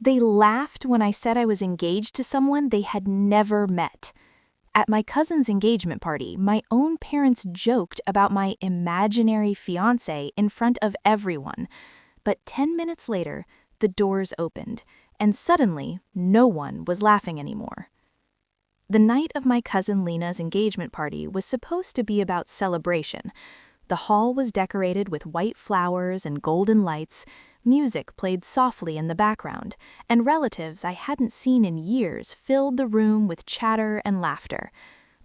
They laughed when I said I was engaged to someone they had never met. At my cousin's engagement party, my own parents joked about my imaginary fiancé in front of everyone. But 10 minutes later, the doors opened, and suddenly, no one was laughing anymore. The night of my cousin Lena's engagement party was supposed to be about celebration. The hall was decorated with white flowers and golden lights, music played softly in the background, and relatives I hadn't seen in years filled the room with chatter and laughter.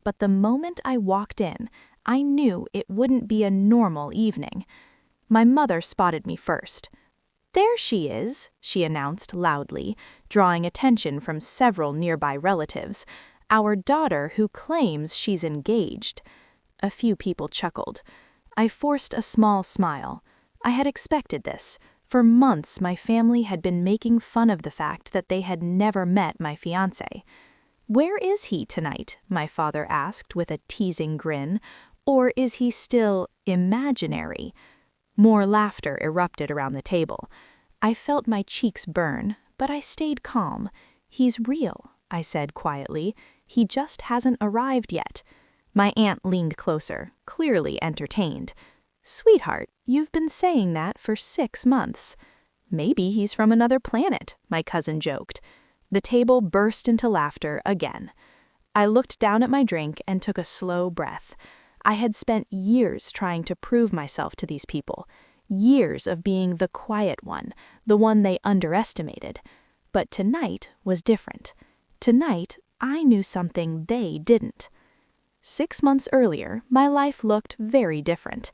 But the moment I walked in, I knew it wouldn't be a normal evening. My mother spotted me first. "There she is," she announced loudly, drawing attention from several nearby relatives. "Our daughter who claims she's engaged." A few people chuckled. I forced a small smile. I had expected this. For months, my family had been making fun of the fact that they had never met my fiancé. "Where is he tonight?" my father asked with a teasing grin. "Or is he still imaginary?" More laughter erupted around the table. I felt my cheeks burn, but I stayed calm. "He's real," I said quietly. "He just hasn't arrived yet." My aunt leaned closer, clearly entertained. "Sweetheart, you've been saying that for 6 months." "Maybe he's from another planet," my cousin joked. The table burst into laughter again. I looked down at my drink and took a slow breath. I had spent years trying to prove myself to these people, years of being the quiet one, the one they underestimated. But tonight was different. Tonight, I knew something they didn't. 6 months earlier, my life looked very different.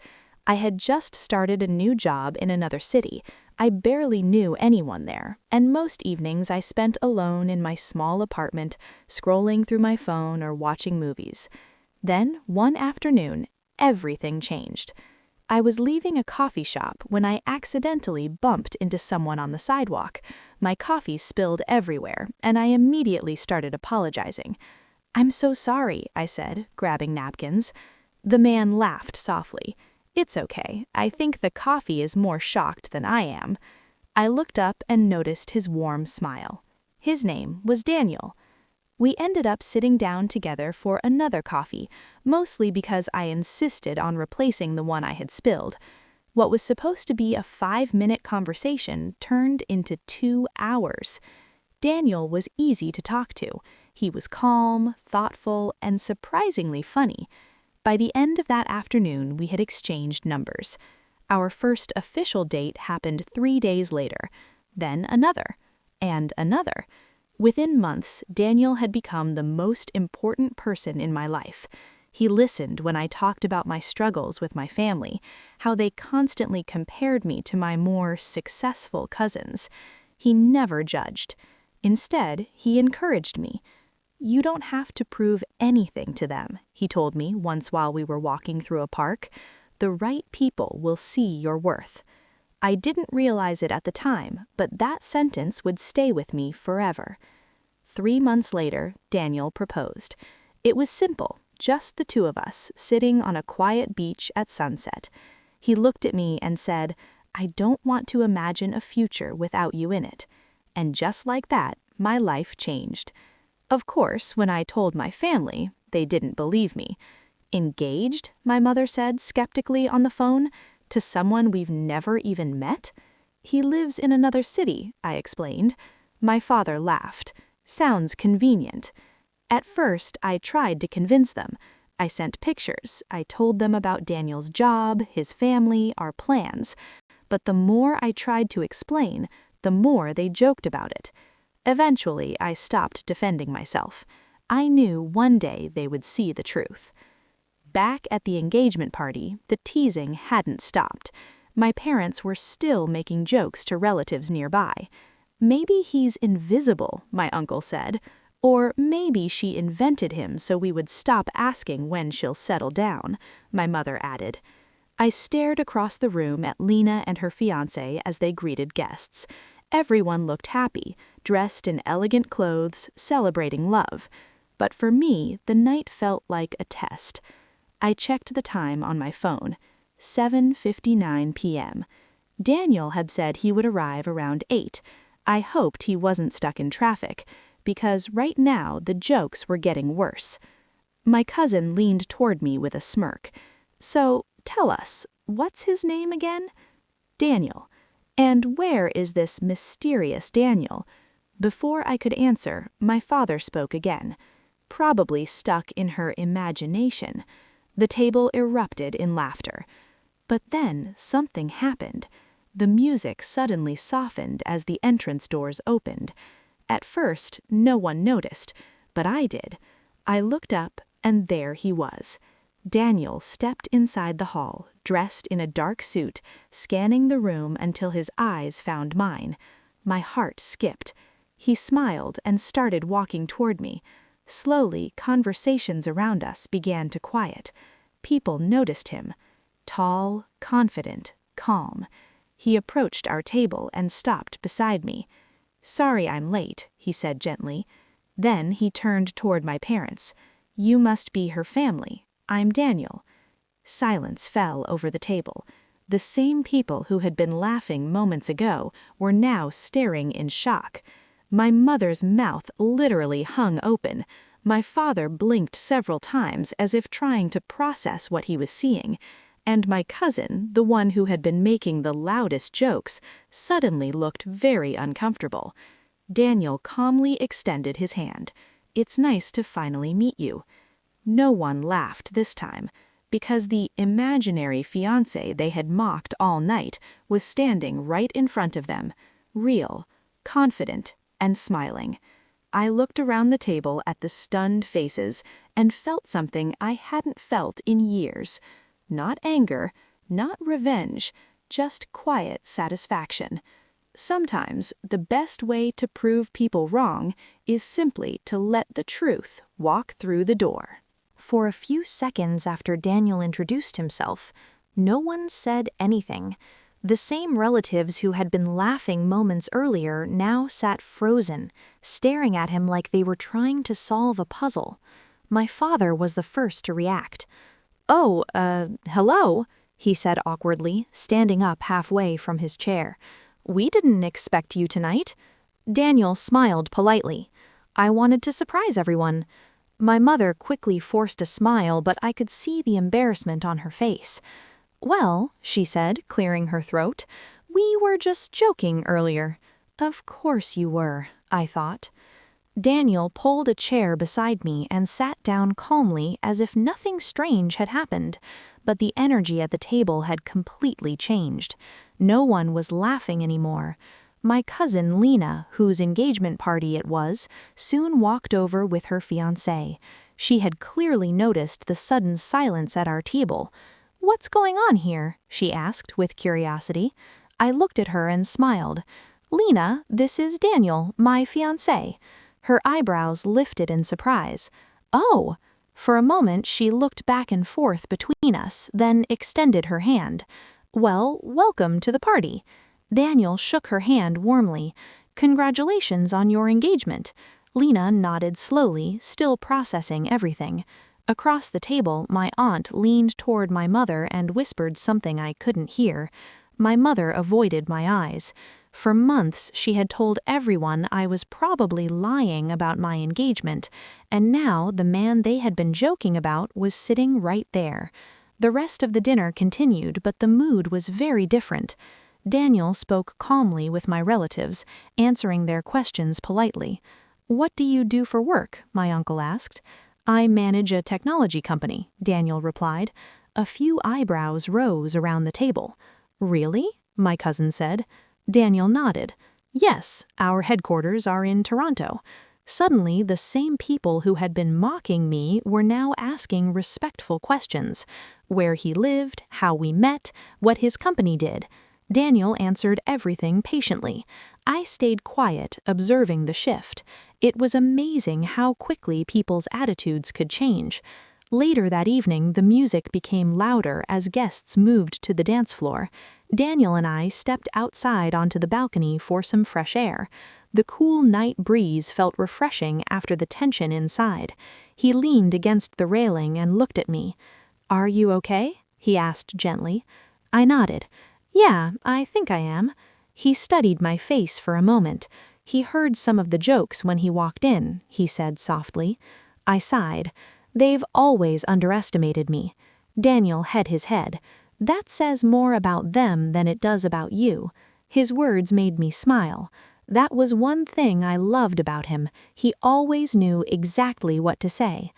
I had just started a new job in another city. I barely knew anyone there, and most evenings I spent alone in my small apartment, scrolling through my phone or watching movies. Then, one afternoon, everything changed. I was leaving a coffee shop when I accidentally bumped into someone on the sidewalk. My coffee spilled everywhere, and I immediately started apologizing. "I'm so sorry," I said, grabbing napkins. The man laughed softly. "It's okay. I think the coffee is more shocked than I am." I looked up and noticed his warm smile. His name was Daniel. We ended up sitting down together for another coffee, mostly because I insisted on replacing the one I had spilled. What was supposed to be a 5-minute conversation turned into 2 hours. Daniel was easy to talk to. He was calm, thoughtful, and surprisingly funny. By the end of that afternoon, we had exchanged numbers. Our first official date happened 3 days later, then another, and another. Within months, Daniel had become the most important person in my life. He listened when I talked about my struggles with my family, how they constantly compared me to my more successful cousins. He never judged. Instead, he encouraged me. "You don't have to prove anything to them," he told me once while we were walking through a park. "The right people will see your worth." I didn't realize it at the time, but that sentence would stay with me forever. 3 months later, Daniel proposed. It was simple, just the two of us, sitting on a quiet beach at sunset. He looked at me and said, "I don't want to imagine a future without you in it." And just like that, my life changed. Of course, when I told my family, they didn't believe me. "Engaged?" my mother said skeptically on the phone. "To someone we've never even met?" "He lives in another city," I explained. My father laughed. "Sounds convenient." At first, I tried to convince them. I sent pictures. I told them about Daniel's job, his family, our plans. But the more I tried to explain, the more they joked about it. Eventually, I stopped defending myself. I knew one day they would see the truth. Back at the engagement party, the teasing hadn't stopped. My parents were still making jokes to relatives nearby. "Maybe he's invisible," my uncle said. Or maybe she invented him so we would stop asking when she'll settle down, my mother added. I stared across the room at Lena and her fiancé as they greeted guests. Everyone looked happy, dressed in elegant clothes, celebrating love. But for me, the night felt like a test. I checked the time on my phone. 7:59 p.m. Daniel had said he would arrive around 8. I hoped he wasn't stuck in traffic, because right now the jokes were getting worse. My cousin leaned toward me with a smirk. So, tell us, what's his name again? Daniel. And where is this mysterious Daniel? Before I could answer, my father spoke again. Probably stuck in her imagination. The table erupted in laughter. But then something happened. The music suddenly softened as the entrance doors opened. At first, no one noticed, but I did. I looked up, and there he was. Daniel stepped inside the hall, dressed in a dark suit, scanning the room until his eyes found mine. My heart skipped. He smiled and started walking toward me. Slowly, conversations around us began to quiet. People noticed him. Tall, confident, calm. He approached our table and stopped beside me. "Sorry I'm late," he said gently. Then he turned toward my parents. "You must be her family. I'm Daniel." Silence fell over the table. The same people who had been laughing moments ago were now staring in shock. My mother's mouth literally hung open. My father blinked several times as if trying to process what he was seeing. And my cousin, the one who had been making the loudest jokes, suddenly looked very uncomfortable. Daniel calmly extended his hand. "It's nice to finally meet you." No one laughed this time, because the imaginary fiancé they had mocked all night was standing right in front of them, real, confident, and smiling. I looked around the table at the stunned faces and felt something I hadn't felt in years. Not anger, not revenge, just quiet satisfaction. Sometimes the best way to prove people wrong is simply to let the truth walk through the door. For a few seconds after Daniel introduced himself, no one said anything. The same relatives who had been laughing moments earlier now sat frozen, staring at him like they were trying to solve a puzzle. My father was the first to react. "Oh, hello," he said awkwardly, standing up halfway from his chair. "We didn't expect you tonight." Daniel smiled politely. "I wanted to surprise everyone." My mother quickly forced a smile, but I could see the embarrassment on her face. "Well," she said, clearing her throat, "we were just joking earlier." Of course you were, I thought. Daniel pulled a chair beside me and sat down calmly as if nothing strange had happened, but the energy at the table had completely changed. No one was laughing anymore. My cousin Lena, whose engagement party it was, soon walked over with her fiancé. She had clearly noticed the sudden silence at our table. "What's going on here?" she asked with curiosity. I looked at her and smiled. "Lena, this is Daniel, my fiancé." Her eyebrows lifted in surprise. "Oh!" For a moment she looked back and forth between us, then extended her hand. "Well, welcome to the party." Daniel shook her hand warmly. "Congratulations on your engagement." Lena nodded slowly, still processing everything. Across the table, my aunt leaned toward my mother and whispered something I couldn't hear. My mother avoided my eyes. For months, she had told everyone I was probably lying about my engagement, and now the man they had been joking about was sitting right there. The rest of the dinner continued, but the mood was very different. Daniel spoke calmly with my relatives, answering their questions politely. "What do you do for work?" my uncle asked. "I manage a technology company," Daniel replied. A few eyebrows rose around the table. "Really?" my cousin said. Daniel nodded. "Yes, our headquarters are in Toronto." Suddenly, the same people who had been mocking me were now asking respectful questions. Where he lived, how we met, what his company did. Daniel answered everything patiently. I stayed quiet, observing the shift. It was amazing how quickly people's attitudes could change. Later that evening, the music became louder as guests moved to the dance floor. Daniel and I stepped outside onto the balcony for some fresh air. The cool night breeze felt refreshing after the tension inside. He leaned against the railing and looked at me. "Are you okay?" he asked gently. I nodded. "Yeah, I think I am." He studied my face for a moment. He heard some of the jokes when he walked in, he said softly. I sighed. They've always underestimated me. Daniel held his head. That says more about them than it does about you. His words made me smile. That was one thing I loved about him. He always knew exactly what to say.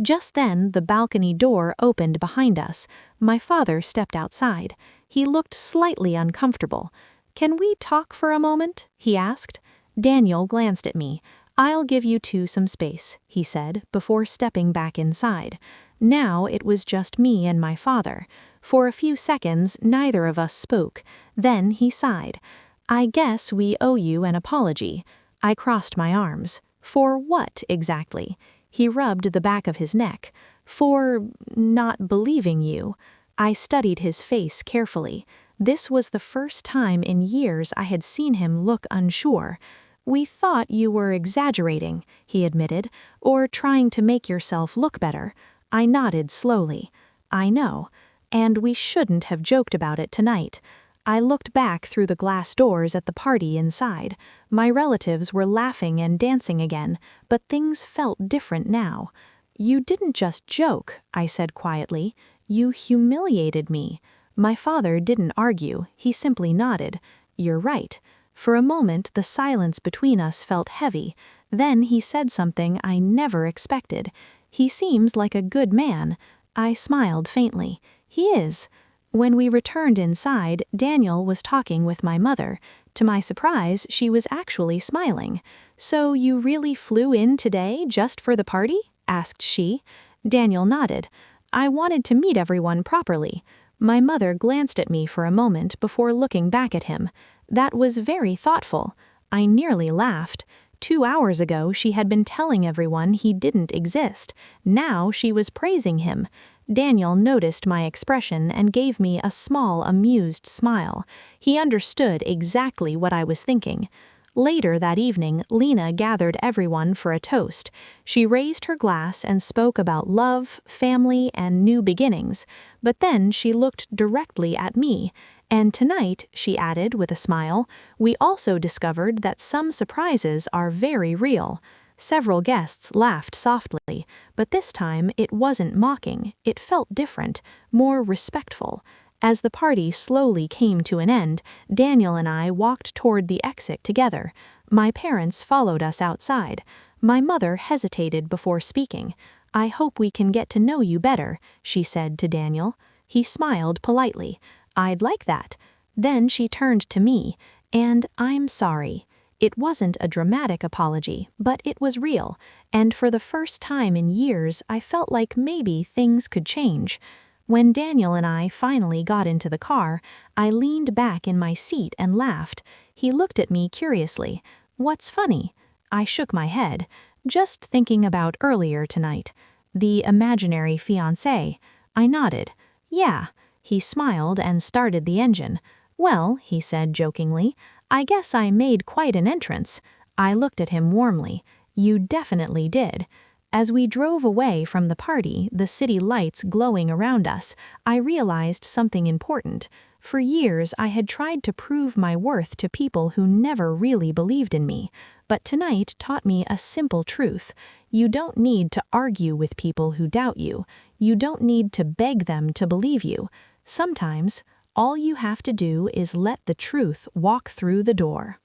Just then, the balcony door opened behind us. My father stepped outside. He looked slightly uncomfortable. "Can we talk for a moment?" he asked. Daniel glanced at me. "I'll give you two some space," he said, before stepping back inside. Now it was just me and my father. For a few seconds, neither of us spoke. Then he sighed. "I guess we owe you an apology." I crossed my arms. "For what, exactly?" He rubbed the back of his neck. "For not believing you." I studied his face carefully. This was the first time in years I had seen him look unsure. "We thought you were exaggerating," he admitted, "or trying to make yourself look better." I nodded slowly. "I know. And we shouldn't have joked about it tonight." I looked back through the glass doors at the party inside. My relatives were laughing and dancing again, but things felt different now. "You didn't just joke," I said quietly. "You humiliated me." My father didn't argue, he simply nodded. "You're right." For a moment, the silence between us felt heavy. Then he said something I never expected. "He seems like a good man." I smiled faintly. "He is." When we returned inside, Daniel was talking with my mother. To my surprise, she was actually smiling. "So you really flew in today just for the party?" asked she. Daniel nodded. "I wanted to meet everyone properly." My mother glanced at me for a moment before looking back at him. That was very thoughtful. I nearly laughed. 2 hours ago, she had been telling everyone he didn't exist. Now she was praising him. Daniel noticed my expression and gave me a small, amused smile. He understood exactly what I was thinking. Later that evening, Lena gathered everyone for a toast. She raised her glass and spoke about love, family, and new beginnings. But then she looked directly at me. "And tonight," she added with a smile, "we also discovered that some surprises are very real." Several guests laughed softly, but this time it wasn't mocking, it felt different, more respectful. As the party slowly came to an end, Daniel and I walked toward the exit together. My parents followed us outside. My mother hesitated before speaking. "I hope we can get to know you better," she said to Daniel. He smiled politely. "I'd like that." Then she turned to me, "And I'm sorry." It wasn't a dramatic apology, but it was real, and for the first time in years, I felt like maybe things could change. When Daniel and I finally got into the car, I leaned back in my seat and laughed. He looked at me curiously. "What's funny?" I shook my head. "Just thinking about earlier tonight. The imaginary fiancé." I nodded. "Yeah." He smiled and started the engine. "Well," he said jokingly, "I guess I made quite an entrance." I looked at him warmly. "You definitely did." As we drove away from the party, the city lights glowing around us, I realized something important. For years, I had tried to prove my worth to people who never really believed in me. But tonight taught me a simple truth. You don't need to argue with people who doubt you. You don't need to beg them to believe you. Sometimes, all you have to do is let the truth walk through the door.